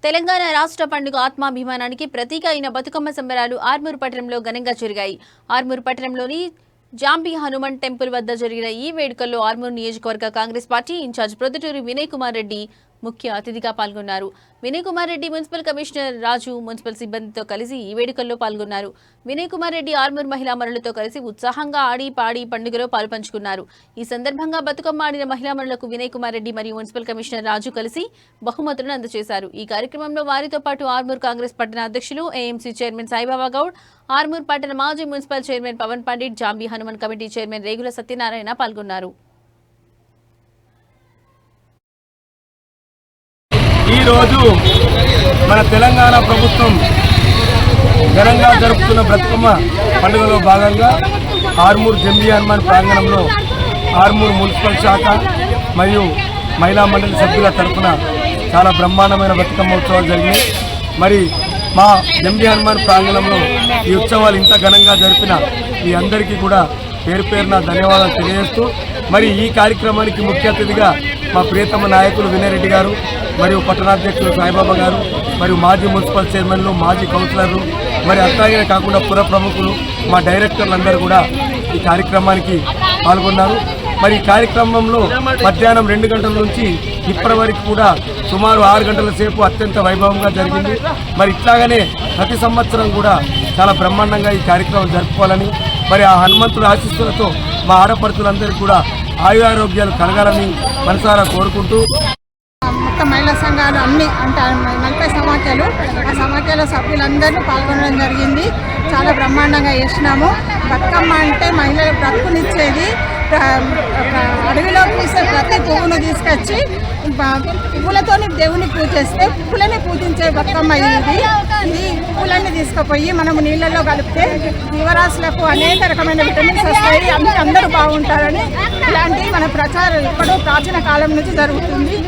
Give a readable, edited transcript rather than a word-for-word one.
తెలంగాణ రాష్ట్ర పండుగ ఆత్మాభిమానానికి ప్రతీక అయిన బతుకమ్మ సంబరాలు ఆర్మూరు పట్టణంలో ఘనంగా జరిగాయి. ఆర్మూరు పట్టణంలోని జాంబీ హనుమాన్ టెంపుల్ వద్ద జరిగిన ఈ వేడుకల్లో ఆర్మూరు నియోజకవర్గ కాంగ్రెస్ పార్టీ ఇన్ఛార్జ్ ప్రొద్దుటూరి వినయ్ కుమార్ రెడ్డి ముఖ్య అతిథిగా పాల్గొన్నారు. వినయ్ కుమార్ రెడ్డి మున్సిపల్ కమిషనర్ రాజు మున్సిపల్ సిబ్బందితో కలిసి ఈ వేడుకల్లో పాల్గొన్నారు. వినయ్ కుమార్ రెడ్డి ఆర్మూరు మహిళా మనులతో కలిసి ఉత్సాహంగా ఆడి పాడి పండుగలో పాల్పంచుకున్నారు. ఈ సందర్భంగా బతుకమ్మ ఆడిన మహిళా మనులకు వినయ్ కుమార్ రెడ్డి మరియు మున్సిపల్ కమిషనర్ రాజు కలిసి బహుమతులను అందజేశారు. ఈ కార్యక్రమంలో వారితో పాటు ఆర్మూరు కాంగ్రెస్ పట్టణ అధ్యక్షులు ఏఎంసీ చైర్మన్ సాయిబాబా గౌడ్, ఆర్మూరు పట్టణ మాజీ municipal chairman Pavan Pandit, Jambi Hanuman committee chairman Regula Satyanarayana పాల్గొన్నారు. ఈరోజు మన తెలంగాణ ప్రభుత్వం ఘనంగా జరుపుతున్న బతుకమ్మ పండుగలో భాగంగా ఆర్మూరు జంబీ హనుమాన్ ప్రాంగణంలో ఆర్మూరు మున్సిపల్ శాఖ మరియు మహిళా మండలి సభ్యుల తరఫున చాలా బ్రహ్మాండమైన బతుకమ్మ ఉత్సవాలు జరిగినాయి. మరి మా జంబీ హనుమాన్ ప్రాంగణంలో ఈ ఉత్సవాలు ఇంత ఘనంగా జరిపిన మీ అందరికీ కూడా పేరు పేరున ధన్యవాదాలు తెలియజేస్తూ, మరి ఈ కార్యక్రమానికి ముఖ్య అతిథిగా మా ప్రియతమ నాయకులు వినయ్ రెడ్డి గారు మరియు పట్టణాధ్యక్షులు సాయిబాబా గారు మరియు మాజీ మున్సిపల్ చైర్మన్లు, మాజీ కౌన్సిలర్లు, మరి అట్లాగే కాకుండా పుర ప్రముఖులు, మా డైరెక్టర్లందరూ కూడా ఈ కార్యక్రమానికి పాల్గొన్నారు. మరి ఈ కార్యక్రమంలో మధ్యాహ్నం 2 గంటల నుంచి ఇప్పటి వరకు కూడా సుమారు 6 గంటల సేపు అత్యంత వైభవంగా జరిగింది. మరి ఇట్లాగనే ప్రతి సంవత్సరం కూడా చాలా బ్రహ్మాండంగా ఈ కార్యక్రమం జరుపుకోవాలని, మరి ఆ హనుమంతుడి ఆశీస్సులతో మా ఆడపడుతులందరికీ కూడా ఆయురారోగ్యాలు కలగాలని మనసారా కోరుకుంటూ, మొత్తం మహిళా సంఘాలు అన్ని అంటే 40 సమాఖ్యలు, ఆ సమాఖ్యలో సభ్యులందరూ పాల్గొనడం జరిగింది. చాలా బ్రహ్మాండంగా చేసినాము. బతుకమ్మ అంటే మహిళల బ్రతుకునిచ్చేది. అడవిలో పూసే ప్రతి పువ్వును తీసుకొచ్చి పువ్వులతో దేవుని పూజిస్తే పువ్వులని పూజించే బతుకమ్మ ఇది. ఈ పువ్వులన్నీ తీసుకుపోయి మనము నీళ్ళల్లో కలిపితే జీవరాశులకు అనేక రకమైన విటమిన్స్ వస్తాయి, అందరూ బాగుంటారని ఇలాంటి మన ప్రచారం ఎప్పుడూ ప్రాచీన కాలం నుంచి జరుగుతుంది.